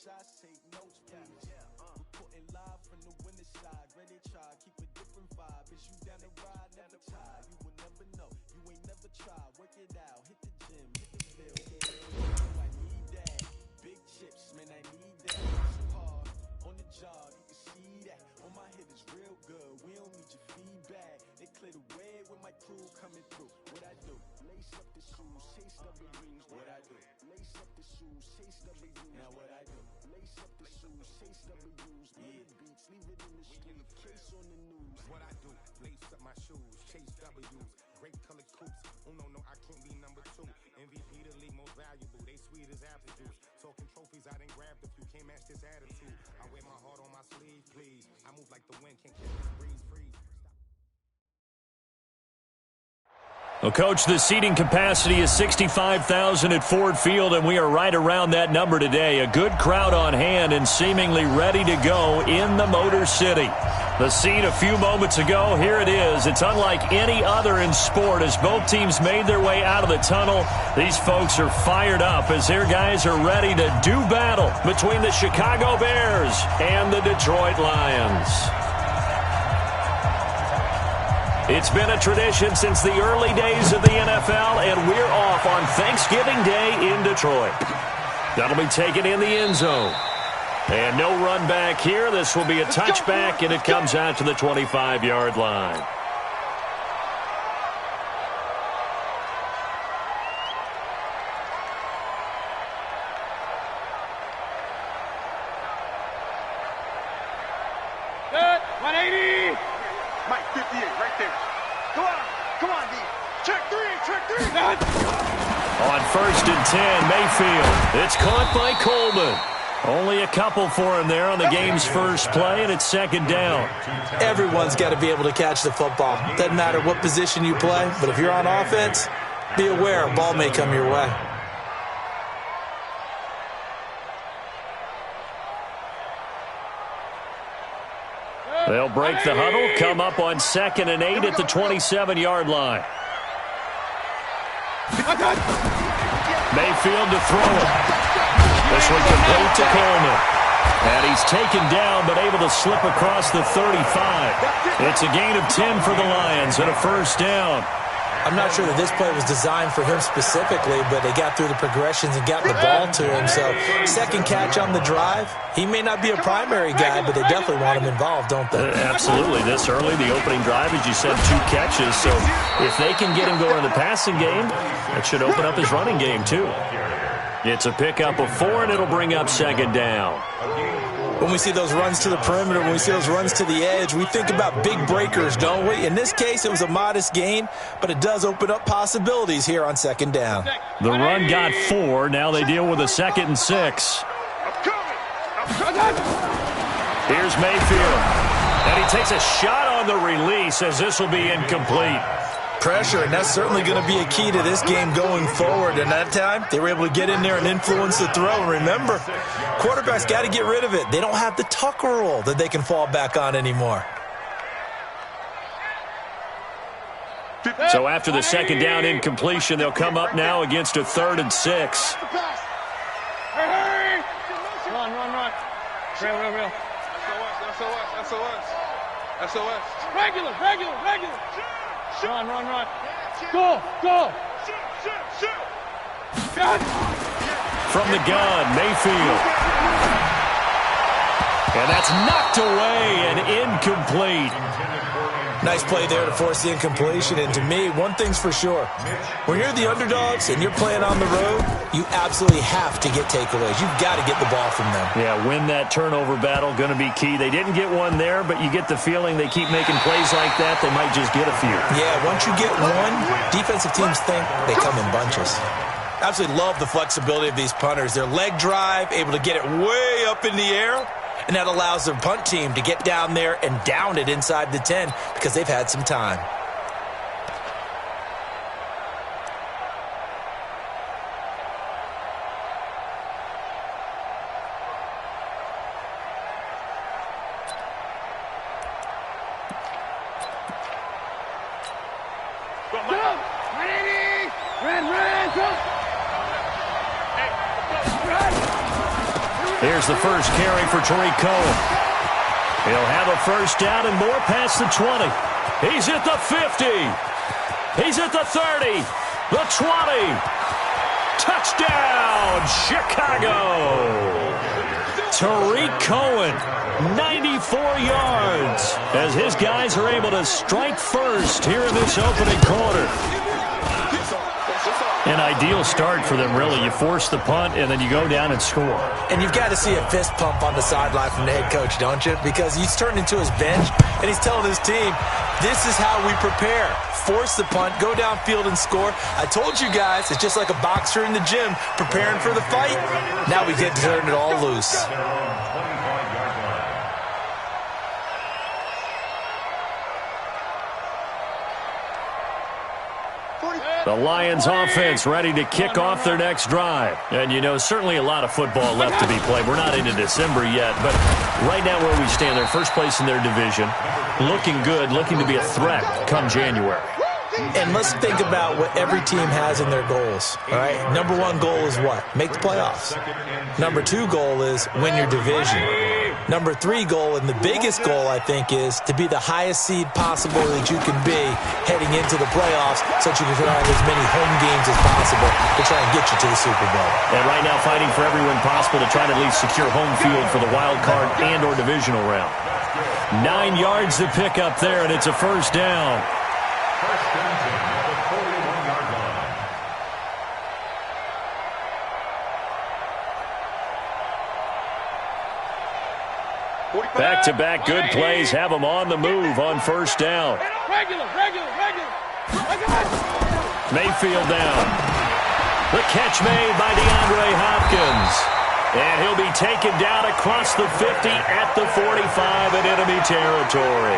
shots, take notes, please. Reporting live from the winning side. Ready to try, keep a different vibe. Is you down the ride, never tired. You will never know, you ain't never tried. Work it out, hit the gym, hit the field. I need that. Big chips, man, I need that. So hard, on the job, you can see that. On my hit is real good, we don't need your feedback. They clear the way with my crew coming through. What I do? Lace up the shoes, chase up the rings. What I do? Lace up the shoes, chase up the rings. Now what I do? Lace up the shoes, chase up the rings. Mid beats, leave it in the street, case on the news. What I do? Lace up my shoes, chase W's. Great colored coops. Oh no, I can't be number 2. MVP the league most valuable. They sweet as apple juice. Talking trophies, I done grabbed a few. Can't match this attitude. I wear my heart on my sleeve, please. I move like the wind, can't catch this breeze, freeze. Well, Coach, the seating capacity is 65,000 at Ford Field, and we are right around that number today. A good crowd on hand and seemingly ready to go in the Motor City. The scene a few moments ago, here it is. It's unlike any other in sport as both teams made their way out of the tunnel. These folks are fired up as their guys are ready to do battle between the Chicago Bears and the Detroit Lions. It's been a tradition since the early days of the NFL, and we're off on Thanksgiving Day in Detroit. That'll be taken in the end zone. And no run back here. This will be a touchback, and it comes out to the 25-yard line. Good. 180. Mike, 58, right there. Come on, D. Check three. On 1st and 10, Mayfield. It's caught by Coleman. Only a couple for him there on the game's first play, and it's 2nd down. Everyone's got to be able to catch the football. Doesn't matter what position you play, but if you're on offense, be aware a ball may come your way. They'll break the huddle, come up on 2nd and 8 at the 27-yard line. Mayfield to throw it. This one complete to Coleman. And he's taken down but able to slip across the 35. It's a gain of 10 for the Lions and a 1st down. I'm not sure that this play was designed for him specifically, but they got through the progressions and got the ball to him. So, 2nd catch on the drive. He may not be a primary guy, but they definitely want him involved, don't they? Absolutely. This early, the opening drive, as you said, 2 catches. So, if they can get him going in the passing game, that should open up his running game, too. It's a pickup of 4, and it'll bring up 2nd down. When we see those runs to the perimeter, when we see those runs to the edge, we think about big breakers, don't we? In this case, it was a modest gain, but it does open up possibilities here on 2nd down. The run got 4. Now they deal with a 2nd and 6. Here's Mayfield. And he takes a shot on the release as this will be incomplete. Pressure, and that's certainly going to be a key to this game going forward. And that time, they were able to get in there and influence the throw. And remember, quarterbacks got to get rid of it. They don't have the Tucker rule that they can fall back on anymore. So after the 2nd down incompletion, they'll come up now against a 3rd and 6. Hurry! Run. Real. SOS. Regular. Run. Go. From the gun, Mayfield. And that's knocked away and incomplete. Nice play there to force the incompletion. And to me, one thing's for sure. When you're the underdogs and you're playing on the road, you absolutely have to get takeaways. You've got to get the ball from them. Yeah, win that turnover battle, going to be key. They didn't get one there, but you get the feeling they keep making plays like that, they might just get a few. Yeah, once you get one, defensive teams think they come in bunches. Absolutely love the flexibility of these punters. Their leg drive, able to get it way up in the air. And that allows their punt team to get down there and down it inside the 10 because they've had some time. Run, go! Hey, run! Here's the first carry for Tariq Cohen. He'll have a first down and more past the 20. He's at the 50. He's at the 30. The 20. Touchdown, Chicago. Tariq Cohen, 94 yards, as his guys are able to strike first here in this opening quarter. An ideal start for them, really. You force the punt, and then you go down and score. And you've got to see a fist pump on the sideline from the head coach, don't you? Because he's turned into his bench, and he's telling his team, this is how we prepare. Force the punt, go downfield and score. I told you guys, it's just like a boxer in the gym preparing for the fight. Now we get to turn it all loose. The Lions offense ready to kick off their next drive. And, you know, certainly a lot of football left to be played. We're not into December yet, but right now where we stand, they're first place in their division. Looking good, looking to be a threat come January. And let's think about what every team has in their goals, all right? Number one goal is what? Make the playoffs. Number two goal is win your division. Number three goal, and the biggest goal, I think, is to be the highest seed possible that you can be heading into the playoffs so that you can have as many home games as possible to try and get you to the Super Bowl. And right now fighting for every win possible to try to at least secure home field for the wild card and or divisional round. 9 yards to pick up there, and it's a first down. First and 10 at the 41-yard line. Back-to-back good plays have them on the move on first down. Regular. Mayfield down. The catch made by DeAndre Hopkins. And he'll be taken down across the 50 at the 45 in enemy territory.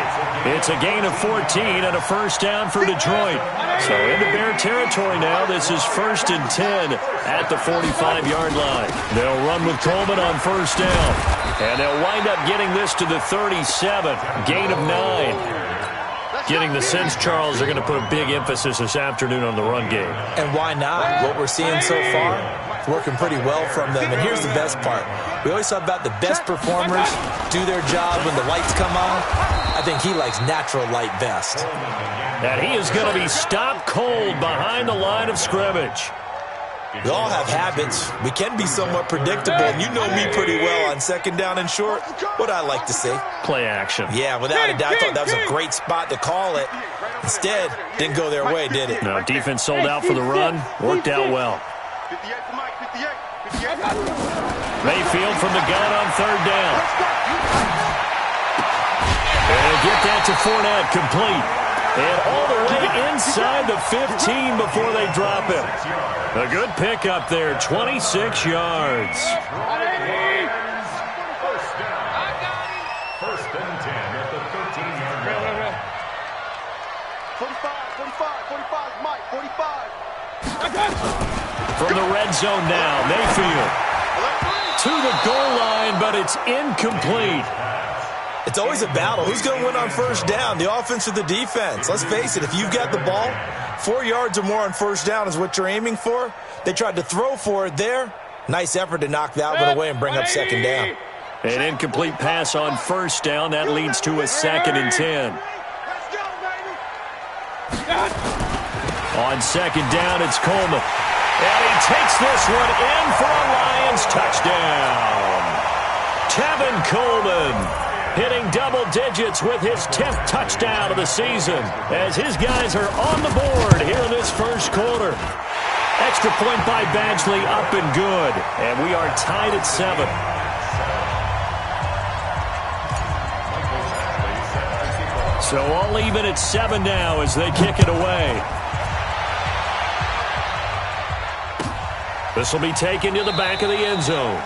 It's a gain of 14 and a first down for Detroit. So into Bear territory now. This is first and 10 at the 45-yard line. They'll run with Coleman on first down. And they'll wind up getting this to the 37. Gain of 9. Getting the sense, Charles, they're going to put a big emphasis this afternoon on the run game. And why not? What we're seeing so far, it's working pretty well from them. And here's the best part. We always talk about the best performers do their job when the lights come on. I think he likes natural light best. And he is going to be stopped cold behind the line of scrimmage. We all have habits. We can be somewhat predictable, and you know me pretty well on second down and short. What I like to see. Play action. Yeah, without a doubt, I thought that was a great spot to call it. Instead, didn't go their way, did it? No, defense sold out for the run. Worked out well. 58. Mayfield from the gun on third down. And get that to Fournette, complete. And all the way inside the 15 before they drop him. A good pickup there, 26 yards. First and 10 at the 13-yard line. 45, Mike, 45. From the red zone now, Mayfield to the goal line, but it's incomplete. It's always a battle. Who's going to win on first down, the offense or the defense? Let's face it, if you've got the ball, 4 yards or more on first down is what you're aiming for. They tried to throw for it there. Nice effort to knock that one away and bring up second down. An incomplete pass on first down. That leads to a second and 10. On second down, it's Coleman. And he takes this one in for a Lions touchdown. Tevin Coleman hitting double digits with his 10th touchdown of the season as his guys are on the board here in this first quarter. Extra point by Badgley, up and good. And we are tied at 7. So all even at 7 now as they kick it away. This will be taken to the back of the end zone.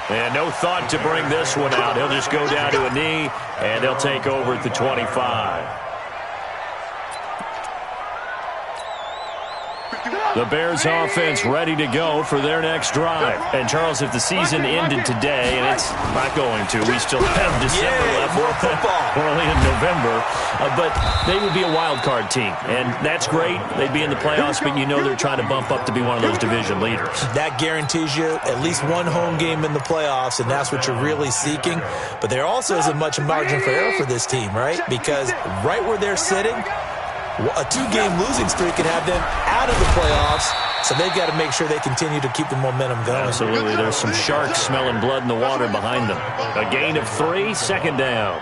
And no thought to bring this one out. He'll just go down to a knee, and they'll take over at the 25. The Bears offense ready to go for their next drive. And, Charles, if the season ended today, and it's not going to, we still have December left. More football. Early in November. But they would be a wild card team. And that's great. They'd be in the playoffs, but you know they're trying to bump up to be one of those division leaders. That guarantees you at least one home game in the playoffs, and that's what you're really seeking. But there also isn't much margin for error for this team, right? Because right where they're sitting, a 2-game losing streak could have them out of the playoffs, so they've got to make sure they continue to keep the momentum going. Absolutely. There's some sharks smelling blood in the water behind them. A gain of 3, second down.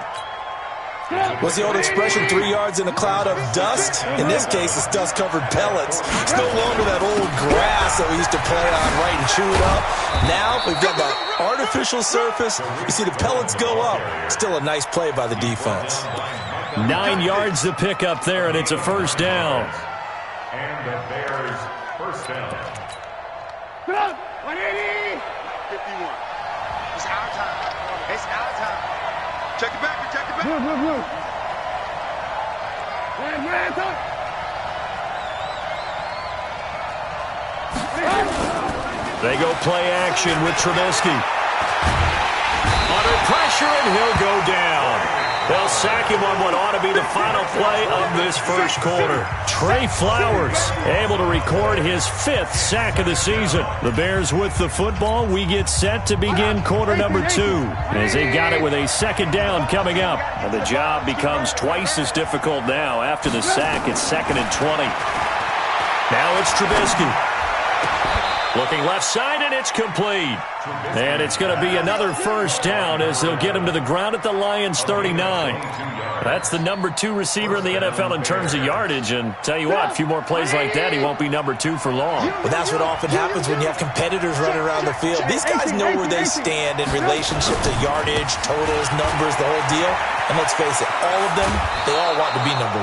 What's the old expression, 3 yards in a cloud of dust? In this case, it's dust-covered pellets. It's no longer that old grass that we used to play on, right, and chew it up. Now we've got that artificial surface. You see the pellets go up. Still a nice play by the defense. 9 yards to pick up there, and it's a first down. And the Bears first down. 180. 51. It's our time. It's our time. Check it back. Check it back. Move. They go play action with Trubisky. Under pressure, and he'll go down. They'll sack him on what ought to be the final play of this first quarter. Trey Flowers able to record his 5th sack of the season. The Bears with the football. We get set to begin quarter number 2 as they got it with a second down coming up. And the job becomes twice as difficult now. After the sack, it's 2nd and 20. Now it's Trubisky. Looking left side, and it's complete. And it's going to be another first down as they'll get him to the ground at the Lions' 39. That's the number 2 receiver in the NFL in terms of yardage. And tell you what, a few more plays like that, he won't be number 2 for long. Well, that's what often happens when you have competitors running around the field. These guys know where they stand in relationship to yardage, totals, numbers, the whole deal. And let's face it, all of them, they all want to be number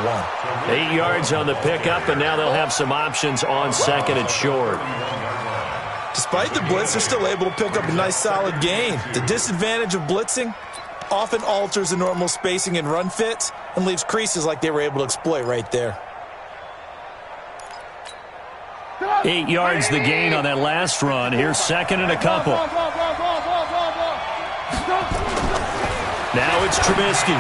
1. 8 yards on the pickup, and now they'll have some options on 2nd and short. Despite the blitz, they're still able to pick up a nice solid gain. The disadvantage of blitzing often alters the normal spacing and run fits and leaves creases like they were able to exploit right there. 8 yards the gain on that last run. Here's 2nd and a couple. Now it's Trubisky.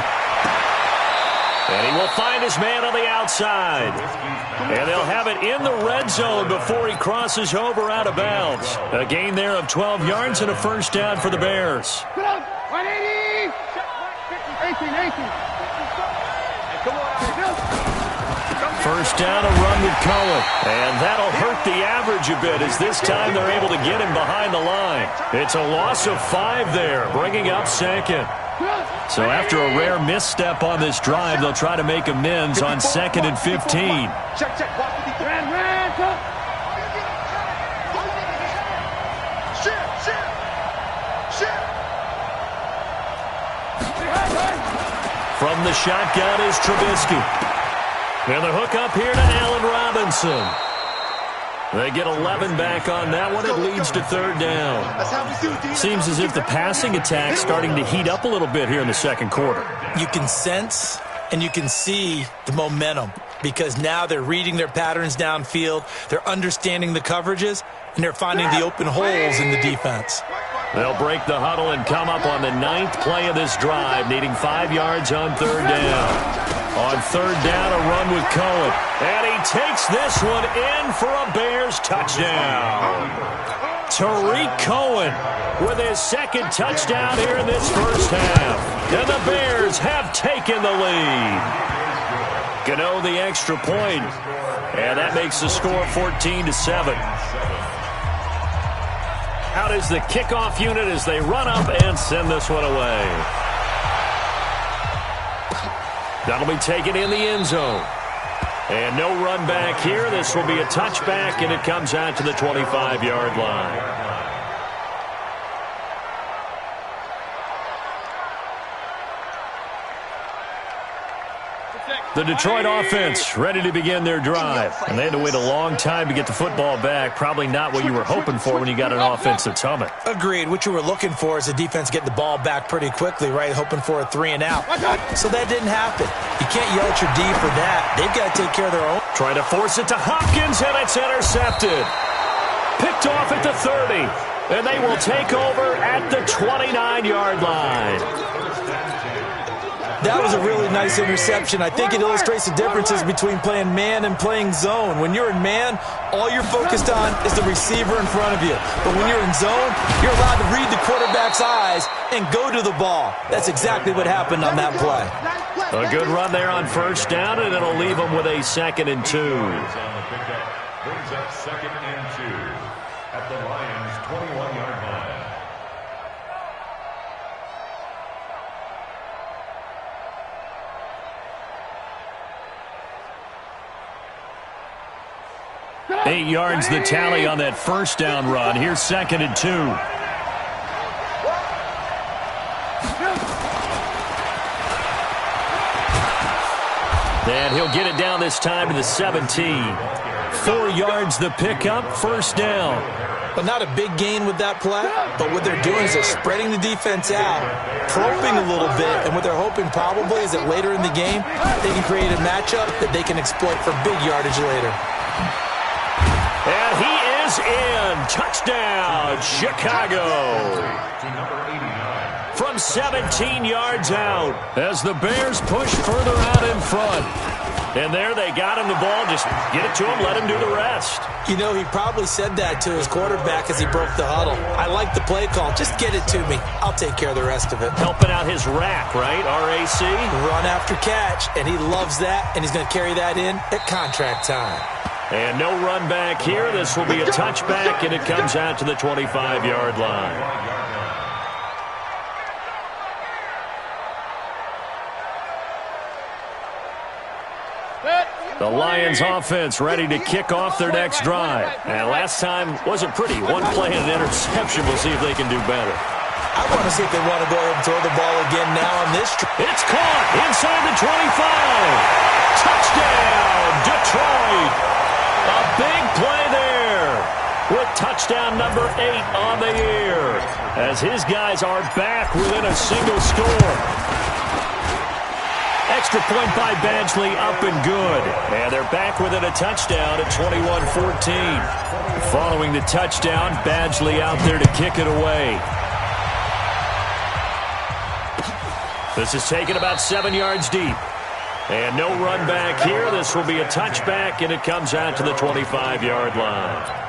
And he will find his man on the outside. And they'll have it in the red zone before he crosses over out of bounds. A gain there of 12 yards and a first down for the Bears. 180. 18. First down, a run with Cohen. And that'll hurt the average a bit as this time they're able to get him behind the line. It's a loss of 5 there, bringing up 2nd. So after a rare misstep on this drive, they'll try to make amends on 2nd and 15. Check. From the shotgun is Trubisky. And the hook up here to Allen Robinson. They get 11 back on that one. It leads to 3rd down. Seems as if the passing attack's starting to heat up a little bit here in the second quarter. You can sense and you can see the momentum because now they're reading their patterns downfield, they're understanding the coverages, and they're finding the open holes in the defense. They'll break the huddle and come up on the 9th play of this drive, needing 5 yards on 3rd down. On 3rd down, a run with Cohen. And he takes this one in for a Bears touchdown. Tariq Cohen with his 2nd touchdown here in this first half. And the Bears have taken the lead. Gano the extra point. And that makes the score 14-7. Out is the kickoff unit as they run up and send this one away. That'll be taken in the end zone. And no run back here. This will be a touchback, and it comes out to the 25-yard line. The Detroit offense ready to begin their drive. And they had to wait a long time to get the football back. Probably not what you were hoping for when you got an offense that's humming. Agreed. What you were looking for is the defense getting the ball back pretty quickly, right? Hoping for a 3-and-out. So that didn't happen. You can't yell at your D for that. They've got to take care of their own. Trying to force it to Hopkins, and it's intercepted. Picked off at the 30. And they will take over at the 29-yard line. That was a really nice interception. I think it illustrates the differences between playing man and playing zone. When you're in man, all you're focused on is the receiver in front of you. But when you're in zone, you're allowed to read the quarterback's eyes and go to the ball. That's exactly what happened on that play. A good run there on first down, and it'll leave them with a 2nd and 2. Brings up 2nd and 2 at the Lions' 21-yard line. Eight yards the tally on that first down run. Here's 2nd and 2. And he'll get it down this time to the 17. 4 yards the pickup, first down. But not a big gain with that play. But what they're doing is they're spreading the defense out, probing a little bit, and what they're hoping probably is that later in the game, they can create a matchup that they can exploit for big yardage later. And he is in. Touchdown, Chicago. From 17 yards out as the Bears push further out in front. And there they got him the ball. Just get it to him, let him do the rest. You know, he probably said that to his quarterback as he broke the huddle. I like the play call. Just get it to me. I'll take care of the rest of it. Helping out his rack, right? RAC? Run after catch, and he loves that, and he's going to carry that in at contract time. And no run back here. This will be a touchback, and it comes out to the 25-yard line. The Lions offense ready to kick off their next drive. And last time wasn't pretty. One play and an interception. We'll see if they can do better. I want to see if they want to go ahead and throw the ball again now on this. It's caught inside the 25. Touchdown, Detroit. A big play there with touchdown number 8 on the year as his guys are back within a single score. Extra point by Badgley, up and good. And they're back within a touchdown at 21-14. Following the touchdown, Badgley out there to kick it away. This is taken about 7 yards deep. And no run back here. This will be a touchback, and it comes out to the 25-yard line.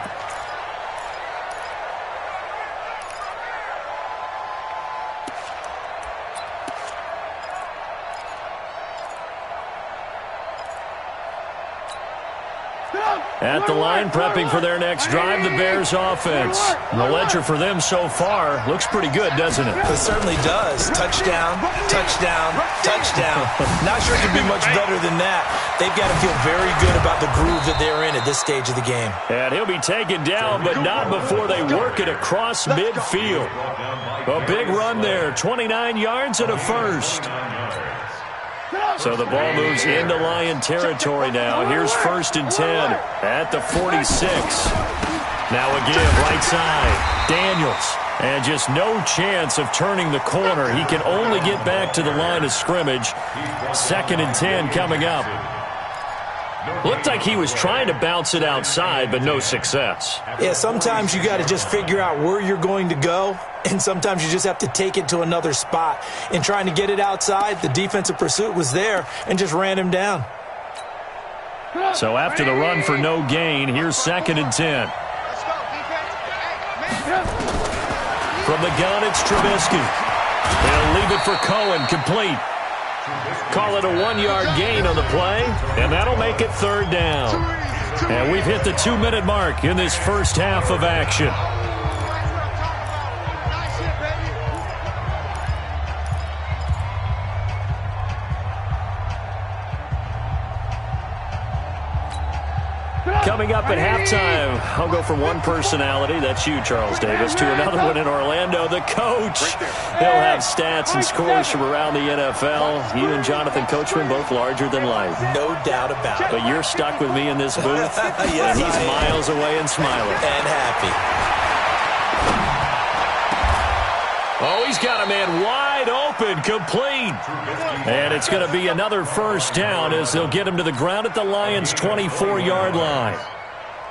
At the line, prepping for their next drive, the Bears offense. The ledger for them so far looks pretty good, doesn't it? It certainly does. Touchdown, touchdown, touchdown. Not sure it could be much better than that. They've got to feel very good about the groove that they're in at this stage of the game. And he'll be taken down, but not before they work it across midfield. A big run there, 29 yards and a first. So the ball moves into Lion territory now. Here's 1st and 10 at the 46. Now again, right side, Daniels. And just no chance of turning the corner. He can only get back to the line of scrimmage. 2nd and 10 coming up. Looked like he was trying to bounce it outside, but no success. Yeah, sometimes you got to just figure out where you're going to go, and sometimes you just have to take it to another spot. In trying to get it outside, the defensive pursuit was there and just ran him down. So after the run for no gain, here's 2nd and 10. From the gun, it's Trubisky. They'll leave it for Cohen, complete. Call it a 1-yard gain on the play, and that'll make it 3rd down. And we've hit the 2-minute mark in this first half of action. Coming up at halftime, I'll go from one personality, that's you, Charles Davis, to another one in Orlando, the coach. He'll have stats and scores from around the NFL. You and Jonathan Coachman, both larger than life. No doubt about it. But you're stuck with me in this booth, yes, and he's miles away and smiling. And happy. Oh, he's got a man wide open, complete. And it's going to be another first down as they'll get him to the ground at the Lions' 24-yard line.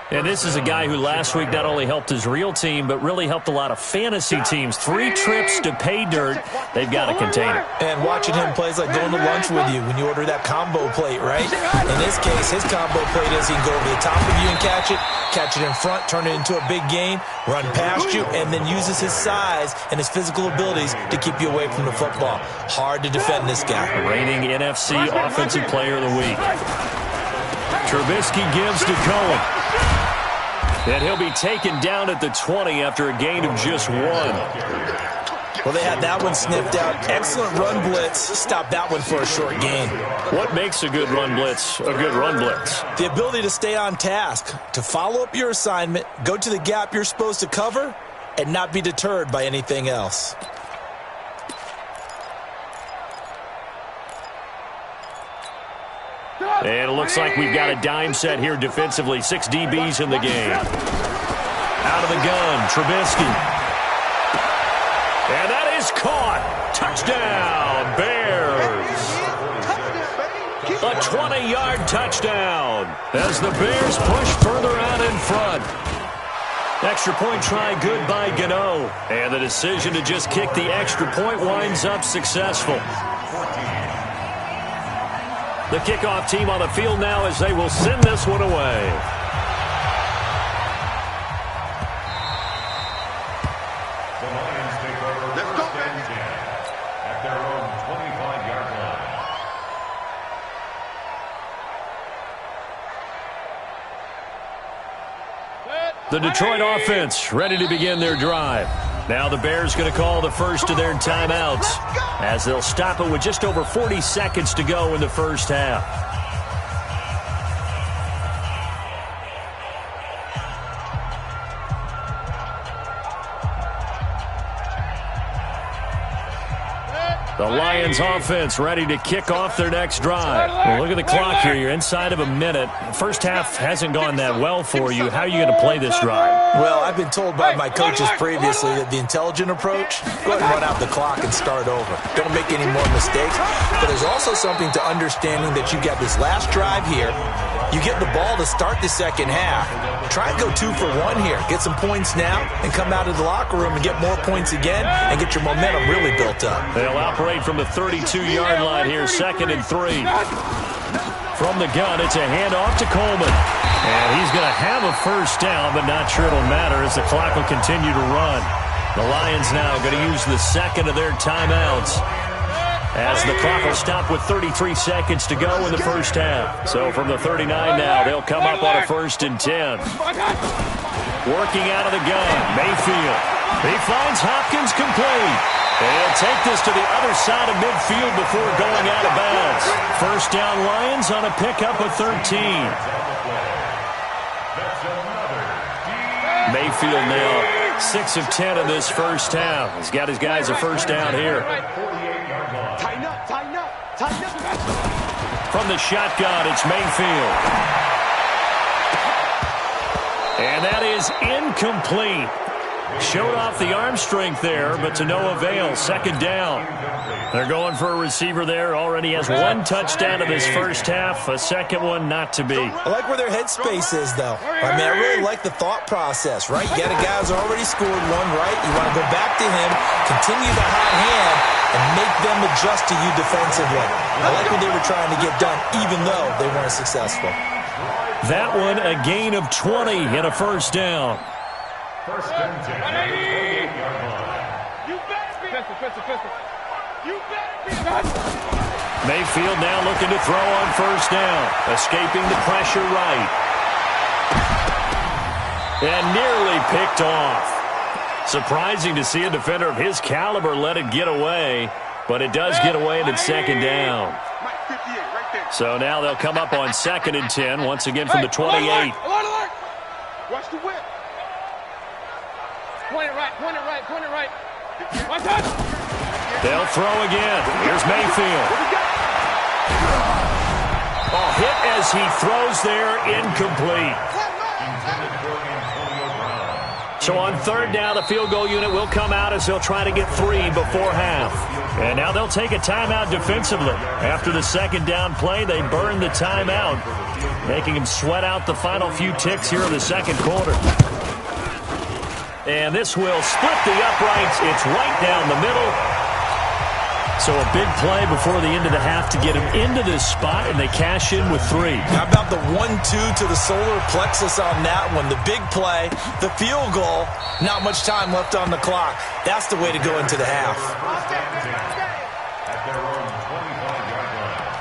And this is a guy who last week not only helped his real team, but really helped a lot of fantasy teams. 3 trips to pay dirt. They've got to contain him. And watching him play is like going to lunch with you when you order that combo plate, right? In this case, his combo plate is he can go over the top of you and catch it in front, turn it into a big gain, run past you, and then uses his size and his physical abilities to keep you away from the football. Hard to defend this guy. Reigning NFC Offensive Player of the Week. Trubisky gives to Cohen. And he'll be taken down at the 20 after a gain of just 1. Well, they had that one sniffed out. Excellent run blitz. Stop that one for a short gain. What makes a good run blitz a good run blitz? The ability to stay on task, to follow up your assignment, go to the gap you're supposed to cover, and not be deterred by anything else. And it looks like we've got a dime set here defensively. 6 DBs in the game. Out of the gun, Trubisky. And that is caught. Touchdown, Bears. A 20-yard touchdown as the Bears push further out in front. Extra point try good by Gano. And the decision to just kick the extra point winds up successful. The kickoff team on the field now as they will send this one away. The Lions take over first and 10 at their own 25-yard line. The Detroit offense ready to begin their drive. Now the Bears going to call the first of their timeouts as they'll stop it with just over 40 seconds to go in the first half. The Lions offense ready to kick off their next drive. Well, look at the clock here. You're inside of a minute. First half hasn't gone that well for you. How are you going to play this drive? Well, I've been told by my coaches previously that the intelligent approach, go ahead and run out the clock and start over. Don't make any more mistakes. But there's also something to understanding that you got this last drive here. You get the ball to start the second half. Try and go 2 for 1 here. Get some points now and come out of the locker room and get more points again and get your momentum really built up. They'll operate from the 32-yard line here, 2nd and 3. From the gun, it's a handoff to Coleman. And he's going to have a first down, but not sure it'll matter as the clock will continue to run. The Lions now going to use the second of their timeouts as the clock will stop with 33 seconds to go in the first half. So from the 39 now, they'll come up on a 1st and 10. Working out of the gun, Mayfield. He finds Hopkins complete. And he'll take this to the other side of midfield before going out of bounds. First down Lions on a pickup of 13. Mayfield now 6 of 10 in this first half. He's got his guys a first down here. From the shotgun, it's Mayfield. And that is incomplete. Showed off the arm strength there, but to no avail. Second down. They're going for a receiver there. Already has 1 touchdown in this first half. A second one not to be. I like where their headspace is, though. I mean, I really like the thought process, right? You got a guy who's already scored 1, right? You want to go back to him, continue the hot hand, and make them adjust to you defensively. I like what they were trying to get done, even though they weren't successful. That one, a gain of 20 and a first down. First and 10 at the 28-yard line. You better be. Pistol. You better be. Mayfield now looking to throw on first down. Escaping the pressure right. And nearly picked off. Surprising to see a defender of his caliber let it get away. But it does get away and it's second down. Mike 58 right there. So now they'll come up on 2nd and 10, once again from the 28. Alert! Watch the whip. Point it right. Watch out! They'll throw again. Here's Mayfield. Oh, hit as he throws there, incomplete. So on 3rd down, the field goal unit will come out as they'll try to get 3 before half. And now they'll take a timeout defensively. After the 2nd down play, they burn the timeout, making them sweat out the final few ticks here in the 2nd quarter. And this will split the uprights. It's right down the middle. So a big play before the end of the half to get him into this spot, and they cash in with 3. How about the 1-2 to the solar plexus on that one? The big play, the field goal, not much time left on the clock. That's the way to go into the half. At their own 25-yard line.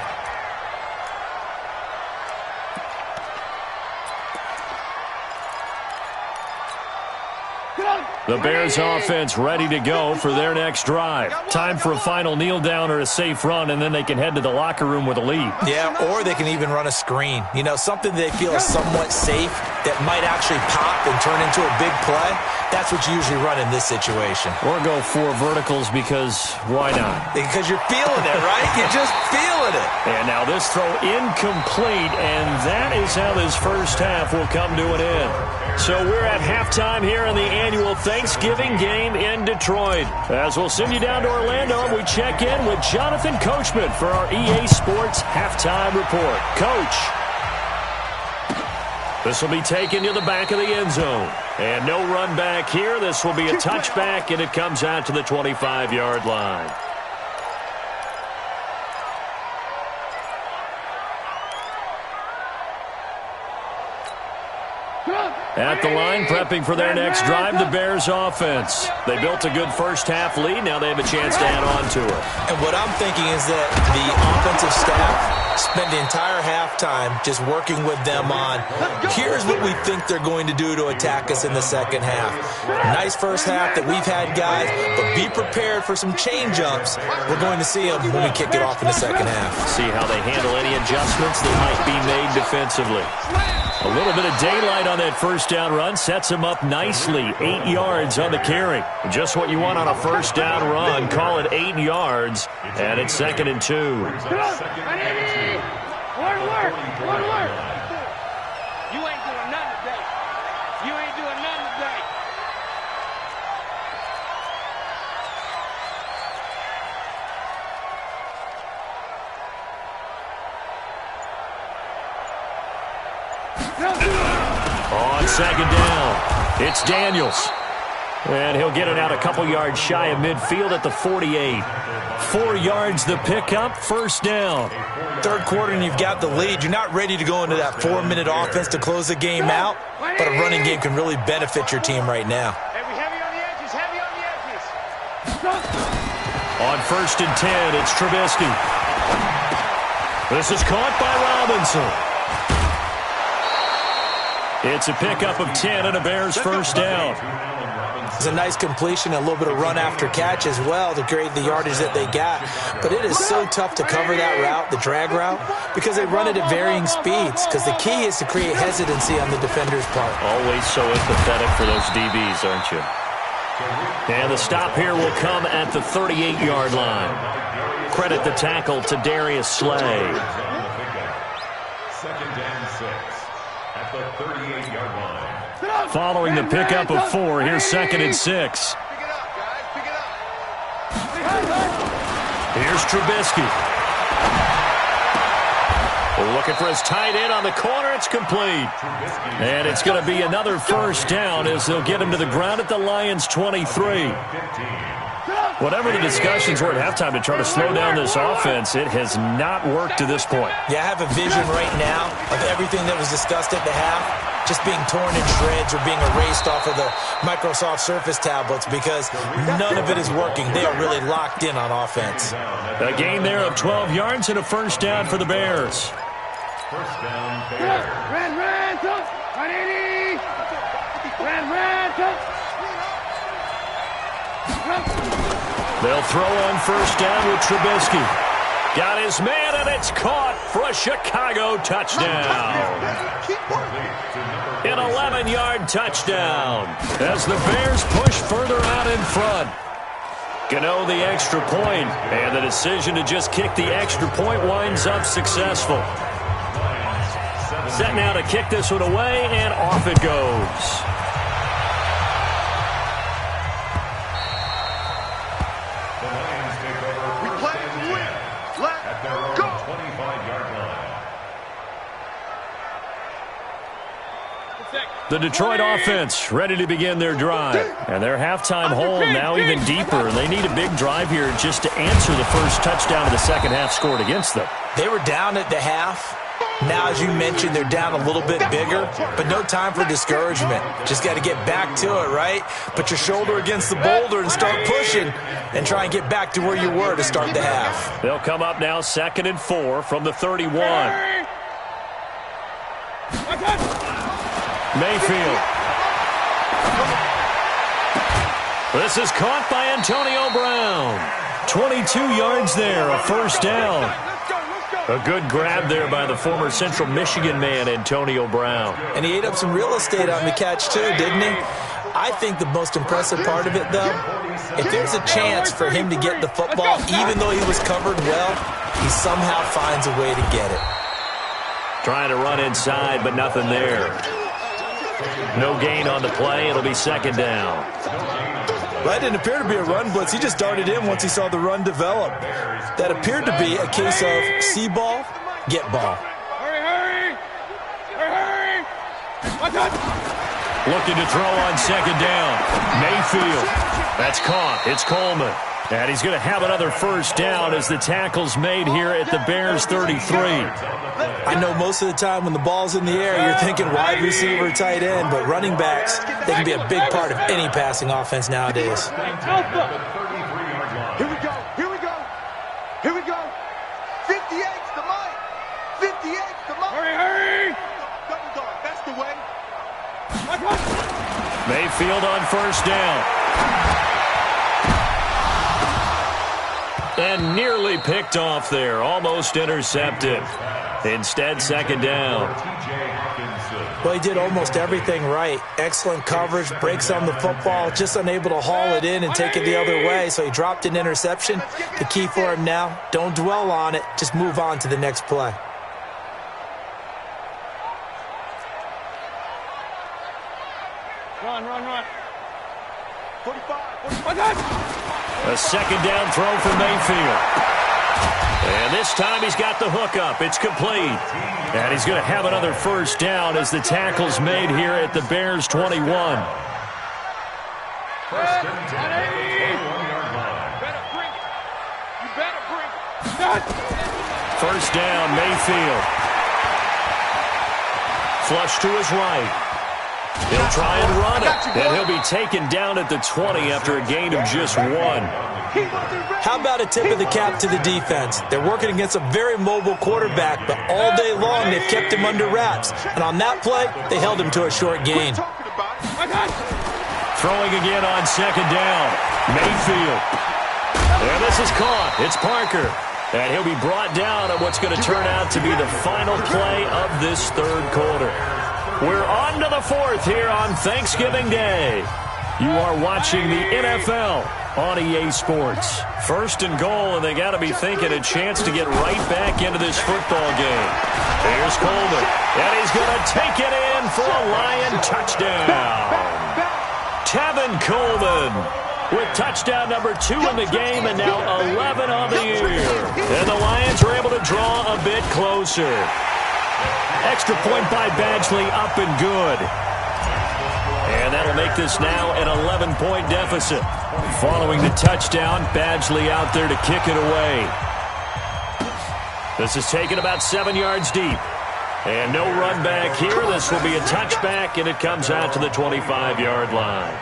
The Bears offense ready to go for their next drive. Time for a final kneel down or a safe run, and then they can head to the locker room with a lead. Yeah, or they can even run a screen. You know, something they feel is somewhat safe that might actually pop and turn into a big play. That's what you usually run in this situation. Or go 4 verticals because why not? Because you're feeling it, right? You're just feeling it. And now this throw incomplete, and that is how this first half will come to an end. So we're at halftime here in the annual Thanksgiving game in Detroit. As we'll send you down to Orlando, and we check in with Jonathan Coachman for our EA Sports Halftime Report. Coach. This will be taken to the back of the end zone. And no run back here. This will be a touchback, and it comes out to the 25-yard line. At the line, prepping for their next drive, the Bears offense. They built a good first-half lead. Now they have a chance to add on to it. And what I'm thinking is that the offensive staff spent the entire halftime just working with them on, here's what we think they're going to do to attack us in the second half. Nice first half that we've had, guys, but be prepared for some change-ups. We're going to see them when we kick it off in the second half. See how they handle any adjustments that might be made defensively. A little bit of daylight on that first down run sets him up nicely. 8 yards on the carry. Just what you want on a first down run. Call it 8 yards, and it's 2nd and 2. Alert! You ain't doing nothing today. You ain't doing nothing today. On 2nd down, it's Daniels. And he'll get it out a couple yards shy of midfield at the 48. 4 yards the pickup, first down. Third quarter and you've got the lead. You're not ready to go into that 4-minute offense to close the game out, but a running game can really benefit your team right now. Heavy on the edges, heavy on the edges. On 1st and 10, it's Trubisky. This is caught by Robinson. It's a pickup of 10 and a Bears first down. It's a nice completion, a little bit of run after catch as well to create the yardage that they got. But it is so tough to cover that route, the drag route, because they run it at varying speeds. Because the key is to create hesitancy on the defender's part. Always so empathetic for those DBs, aren't you? And the stop here will come at the 38-yard line. Credit the tackle to Darius Slay. 2nd and 6 at the 38-yard line. Following the pickup of 4, here's 2nd and 6. Pick it up, guys. Pick it up. Here's Trubisky. Looking for his tight end on the corner. It's complete. And it's going to be another first down as they'll get him to the ground at the Lions' 23. Whatever the discussions were at halftime to try to slow down this offense, it has not worked to this point. Yeah, I have a vision right now of everything that was discussed at the half just being torn in shreds or being erased off of the Microsoft Surface tablets because none of it is working. They are really locked in on offense. A gain there of 12 yards and a first down for the Bears. First down, Bears. Ran, 180. Ran, They'll throw on first down with Trubisky. Got his man, and it's caught for a Chicago touchdown. An 11-yard touchdown as the Bears push further out in front. Gano the extra point, and the decision to just kick the extra point winds up successful. Set now to kick this one away, and off it goes. The Detroit offense ready to begin their drive. And their halftime hole now even deeper. They need a big drive here just to answer the first touchdown of the second half scored against them. They were down at the half. Now, as you mentioned, they're down a little bit bigger, but no time for discouragement. Just got to get back to it, right? Put your shoulder against the boulder and start pushing and try and get back to where you were to start the half. They'll come up now 2nd and 4 from the 31. Mayfield. This is caught by Antonio Brown. 22 yards there, a first down. A good grab there by the former Central Michigan man, Antonio Brown. And he ate up some real estate on the catch, too, didn't he? I think the most impressive part of it, though, if there's a chance for him to get the football, even though he was covered well, he somehow finds a way to get it. Trying to run inside, but nothing there. No gain on the play. It'll be 2nd down. That didn't appear to be a run blitz. He just darted in once he saw the run develop. That appeared to be a case of see ball, get ball. Hurry! Looking to throw on 2nd down. Mayfield. That's caught. It's Coleman. And he's going to have another first down as the tackle's made here at the Bears 33. I know most of the time when the ball's in the air, you're thinking wide receiver, tight end, but running backs, they can be a big part of any passing offense nowadays. Here we go. 58's the mic. 58's the mic. Hurry! Double dog, that's the way. Mayfield on first down. And nearly picked off there. Almost intercepted. Instead, 2nd down. Well, he did almost everything right. Excellent coverage, breaks on the football, just unable to haul it in and take it the other way, so he dropped an interception. The key for him now, don't dwell on it, just move on to the next play. Run. 45. A 2nd down throw for Mayfield. And this time he's got the hook up. It's complete. And he's going to have another first down as the tackle's made here at the Bears 21. First and 10 at the 21-yard line. You better bring it. First down, Mayfield. Flush to his right. He'll try and run it, and he'll be taken down at the 20 after a gain of just 1. How about a tip of the cap to the defense? They're working against a very mobile quarterback, but all day long they've kept him under wraps. And on that play, they held him to a short gain. Throwing again on 2nd down. Mayfield. And this is caught. It's Parker. And he'll be brought down on what's going to turn out to be the final play of this 3rd quarter. We're on to the 4th here on Thanksgiving Day. You are watching the NFL on EA Sports. 1st and goal, and they got to be thinking a chance to get right back into this football game. Here's Coleman, and he's going to take it in for a Lion touchdown. Tevin Coleman with touchdown number 2 in the game, and now 11 on the year. And the Lions are able to draw a bit closer. Extra point by Badgley, up and good. And that'll make this now an 11-point deficit. Following the touchdown, Badgley out there to kick it away. This is taken about 7 yards deep. And no run back here. This will be a touchback, and it comes out to the 25-yard line.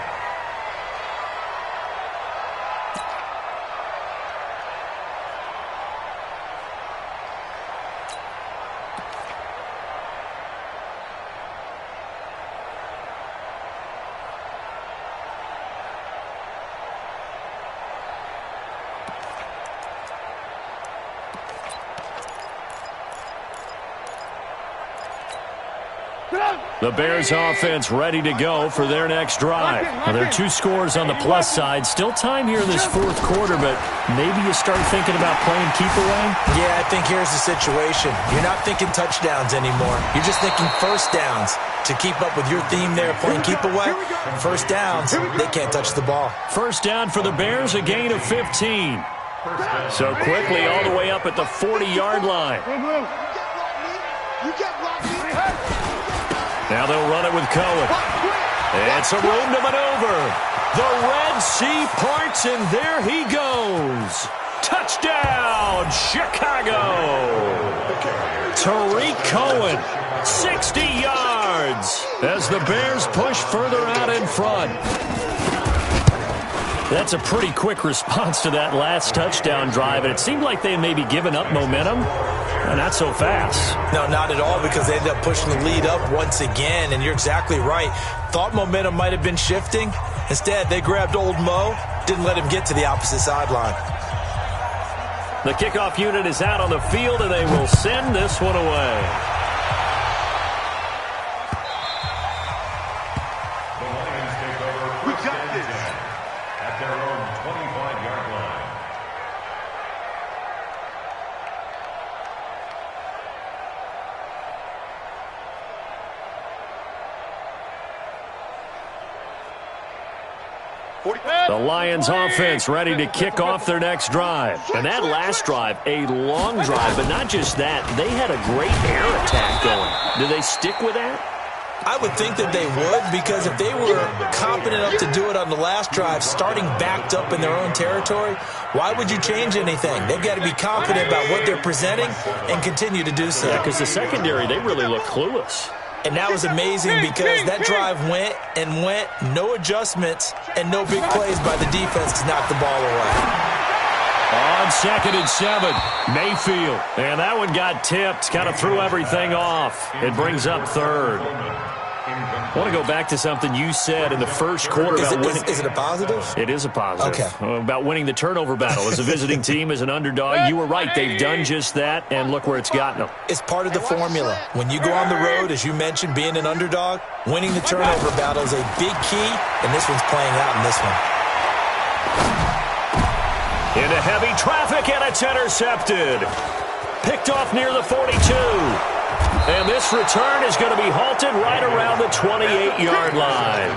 The Bears offense ready to go for their next drive. Now, there are 2 scores on the plus side. Still time here in this fourth quarter, but maybe you start thinking about playing keep away? Yeah, I think here's the situation. You're not thinking touchdowns anymore. You're just thinking first downs. To keep up with your theme there, playing keep away, first downs, they can't touch the ball. First down for the Bears, a gain of 15. So quickly all the way up at the 40-yard line. Now they'll run it with Cohen. It's a room to maneuver. The Red Sea parts, and there he goes. Touchdown, Chicago. Tariq Cohen, 60 yards as the Bears push further out in front. That's a pretty quick response to that last touchdown drive, and it seemed like they had maybe given up momentum. Not so fast. No, not at all, because they ended up pushing the lead up once again, and you're exactly right. Thought momentum might have been shifting. Instead, they grabbed old Mo, didn't let him get to the opposite sideline. The kickoff unit is out on the field, and they will send this one away. The Lions take over first and 10 at their own 25-yard line. The Lions offense ready to kick off their next drive. And that last drive, a long drive, but not just that. They had a great air attack going. Do they stick with that? I would think that they would, because if they were competent enough to do it on the last drive, starting backed up in their own territory, why would you change anything? They've got to be confident about what they're presenting and continue to do so. Yeah, because the secondary, they really look clueless. And that was amazing, because that drive went and went, no adjustments, and no big plays by the defense to knock the ball away. On 2nd and 7, Mayfield. And that one got tipped, kind of threw everything off. It brings up 3rd. I want to go back to something you said in the first quarter about winning. Is it a positive? It is a positive. Okay. About winning the turnover battle. As a visiting team, as an underdog, you were right. They've done just that, and look where it's gotten them. It's part of the formula. When you go on the road, as you mentioned, being an underdog, winning the turnover battle is a big key, and this one's playing out in this one. Into heavy traffic, and it's intercepted. Picked off near the 42. And this return is going to be halted right around the 28-yard line.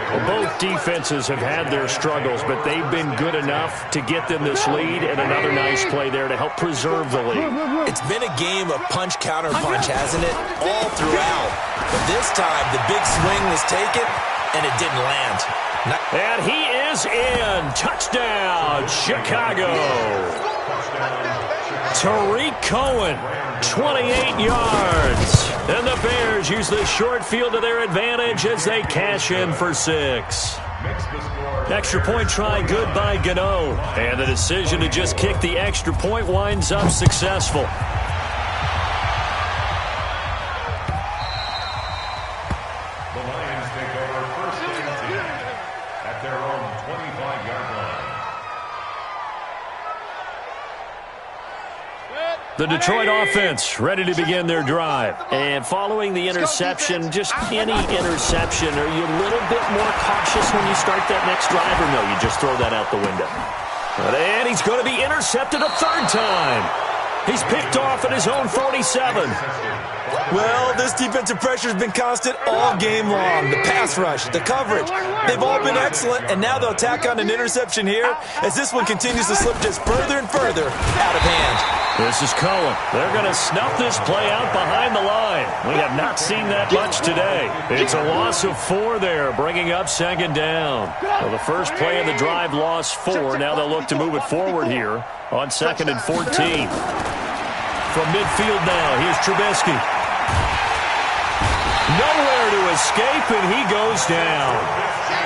Well, both defenses have had their struggles, but they've been good enough to get them this lead, and another nice play there to help preserve the lead. It's been a game of punch-counter-punch, hasn't it? All throughout. But this time, the big swing was taken, and it didn't land. And he is in. Touchdown, Chicago. Tariq Cohen, 28 yards. And the Bears use the short field to their advantage as they cash in for 6. Extra point try good by Gano. And the decision to just kick the extra point winds up successful. The Lions take over first and 10 at their own 25-yard line. The Detroit offense ready to begin their drive. And following the interception, just any interception, are you a little bit more cautious when you start that next drive, or no, you just throw that out the window? And he's going to be intercepted a 3rd time. He's picked off at his own 47. Well, this defensive pressure has been constant all game long. The pass rush, the coverage, they've all been excellent, and now they'll tack on an interception here as this one continues to slip just further and further out of hand. This is Cohen. They're going to snuff this play out behind the line. We have not seen that much today. It's a loss of 4 there, bringing up 2nd down. Well, the first play of the drive lost 4. Now they'll look to move it forward here on 2nd and 14. From midfield now, here's Trubisky. Nowhere to escape, and he goes down.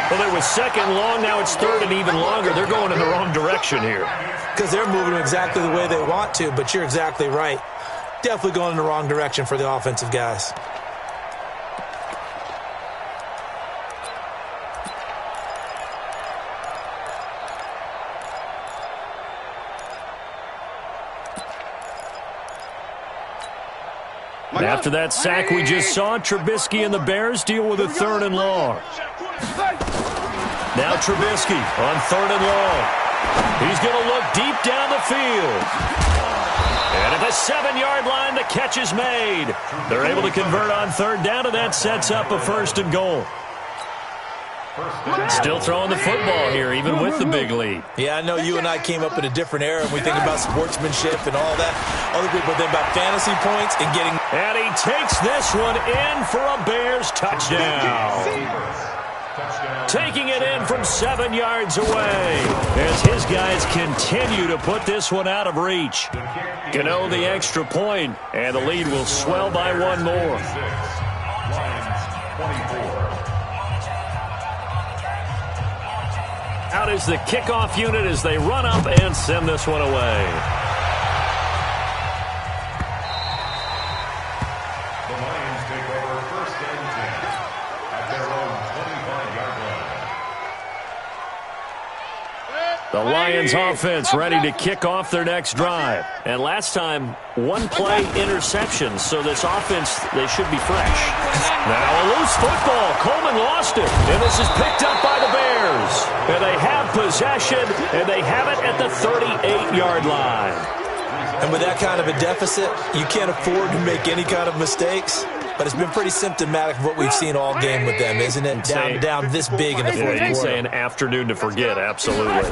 Well, it was 2nd long, now it's 3rd and even longer. They're going in the wrong direction here. Because they're moving exactly the way they want to, but you're exactly right. Definitely going in the wrong direction for the offensive guys. After that sack we just saw, Trubisky and the Bears deal with a 3rd and long. Now Trubisky on 3rd and long. He's going to look deep down the field. And at the 7-yard line, the catch is made. They're able to convert on 3rd down, and that sets up a 1st and goal. Still throwing the football here, even with the big lead. Yeah, I know you and I came up in a different era, and we think about sportsmanship and all that. Other people think about fantasy points and getting... And he takes this one in for a Bears touchdown. Taking it in from 7 yards away as his guys continue to put this one out of reach. Gano the extra point, and the lead will swell by one more. Out is the kickoff unit as they run up and send this one away. The Lions take over 1st and 10 at their own 25-yard line. The Lions offense ready to kick off their next drive. And last time, 1-play interception, so this offense, they should be fresh. Now a loose football. Coleman lost it, and this is picked up by the Bears. And they have possession, and they have it at the 38-yard line. And with that kind of a deficit, you can't afford to make any kind of mistakes. But it's been pretty symptomatic of what we've seen all game with them, isn't it? Down this big in the fourth quarter. You'd say an afternoon to forget, absolutely.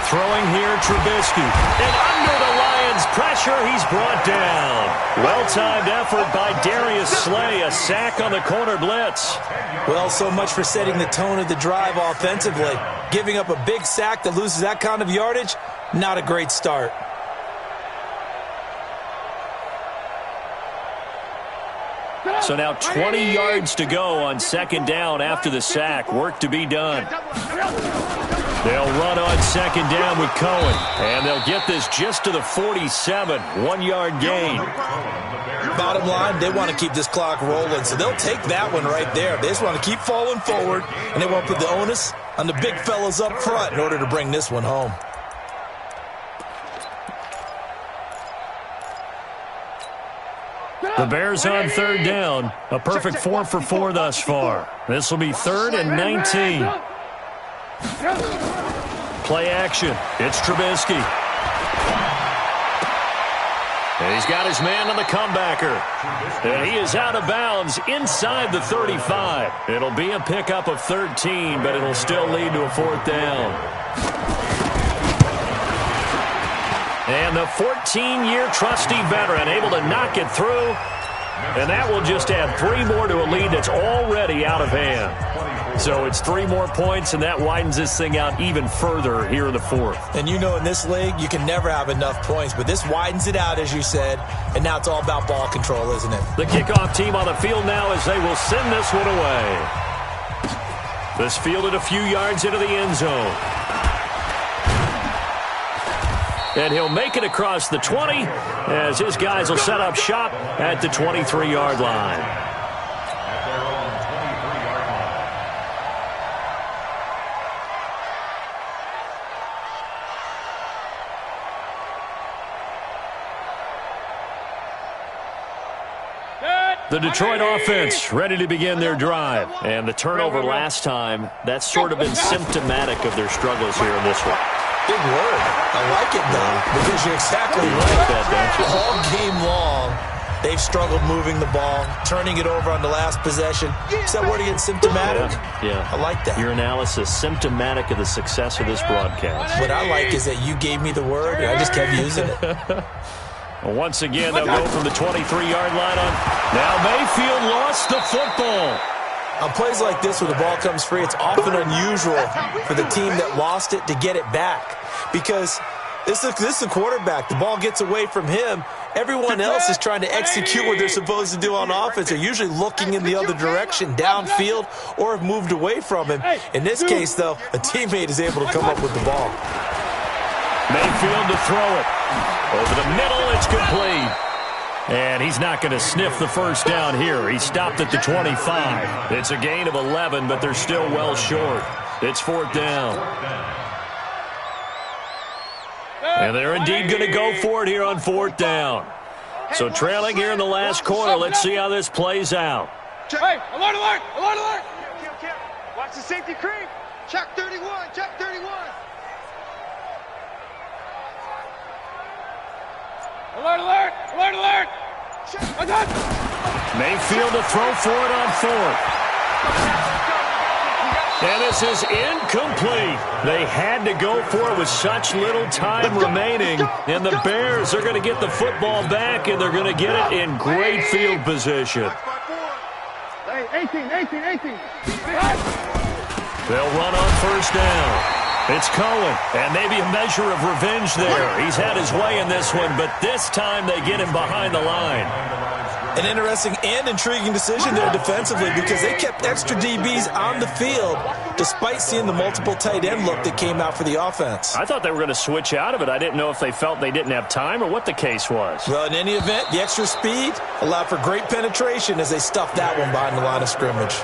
Throwing here, Trubisky. And under the Lions' pressure, he's brought down. Well-timed effort by Darius Slay, a sack on the corner blitz. Well, so much for setting the tone of the drive offensively. Giving up a big sack that loses that kind of yardage, not a great start. So now 20 yards to go on 2nd down after the sack. Work to be done. They'll run on 2nd down with Cohen. And they'll get this just to the 47. 1-yard gain. Bottom line, they want to keep this clock rolling, so they'll take that one right there. They just want to keep falling forward, and they want to put the onus on the big fellas up front in order to bring this one home. The Bears on 3rd down. A perfect 4 for 4 thus far. This will be 3rd and 19. Play action. It's Trubisky. And he's got his man on the comebacker. And he is out of bounds inside the 35. It'll be a pickup of 13, but it'll still lead to a 4th down. And the 14-year trusty veteran able to knock it through. And that will just add 3 more to a lead that's already out of hand. So it's 3 more points, and that widens this thing out even further here in the 4th. And you know in this league, you can never have enough points, but this widens it out, as you said, and now it's all about ball control, isn't it? The kickoff team on the field now as they will send this one away. This fielded a few yards into the end zone. And he'll make it across the 20 as his guys will set up shop at the 23-yard line. At their own 23-yard line. The Detroit offense ready to begin their drive. And the turnover last time, that's sort of been symptomatic of their struggles here in this one. Big word. I like it, though, because you're exactly right. All game long, they've struggled moving the ball, turning it over on the last possession. Is that word again, symptomatic? Yeah. I like that. Your analysis, symptomatic of the success of this broadcast. What I like is that you gave me the word, and I just kept using it. Well, once again, they'll go from the 23-yard line on. Now Mayfield lost the football. On plays like this where the ball comes free, it's often unusual for the team that lost it to get it back. Because this is a quarterback. The ball gets away from him. Everyone else is trying to execute what they're supposed to do on offense. They're usually looking in the other direction, downfield, or have moved away from him. In this case, though, a teammate is able to come up with the ball. Mayfield to throw it. Over the middle, it's complete. And he's not going to sniff the first down here. He stopped at the 25. It's a gain of 11, but they're still well short. It's 4th down. And they're indeed going to go for it here on 4th down. So trailing here in the last quarter, let's see how this plays out. Hey, alert, alert, alert, alert. Watch the safety creep. Check 31, check 31. Alert, alert, alert, alert. Mayfield to throw for it on fourth. And this is incomplete. They had to go for it with such little time remaining. And the Bears are going to get the football back, and they're going to get it in great field position. Hey, 18. They'll run on first down. It's Cohen, and maybe a measure of revenge there. He's had his way in this one, but this time they get him behind the line. An interesting and intriguing decision there defensively because they kept extra DBs on the field despite seeing the multiple tight end look that came out for the offense. I thought they were going to switch out of it. I didn't know if they felt they didn't have time or what the case was. Well, in any event, the extra speed allowed for great penetration as they stuffed that one behind the line of scrimmage.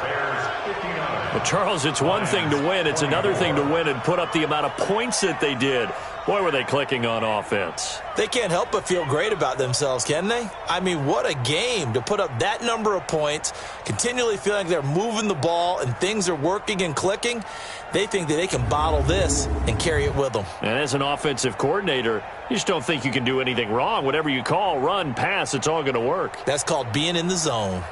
Well, Charles, it's one thing to win. It's another thing to win and put up the amount of points that they did. Boy, were they clicking on offense. They can't help but feel great about themselves, can they? I mean, what a game to put up that number of points, continually feeling like they're moving the ball and things are working and clicking. They think that they can bottle this and carry it with them. And as an offensive coordinator, you just don't think you can do anything wrong. Whatever you call, run, pass, it's all going to work. That's called being in the zone.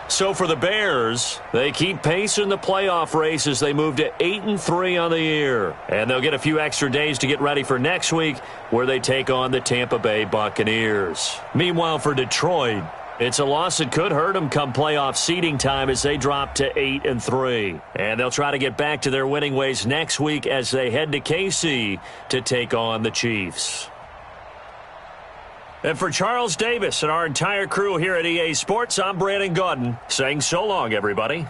So for the Bears, they keep pace in the playoff race as they move to 8-3 on the year. And they'll get a few extra days to get ready for next week where they take on the Tampa Bay Buccaneers. Meanwhile, for Detroit, it's a loss that could hurt them come playoff seeding time as they drop to 8-3. And they'll try to get back to their winning ways next week as they head to KC to take on the Chiefs. And for Charles Davis and our entire crew here at EA Sports, I'm Brandon Gaudin saying so long, everybody.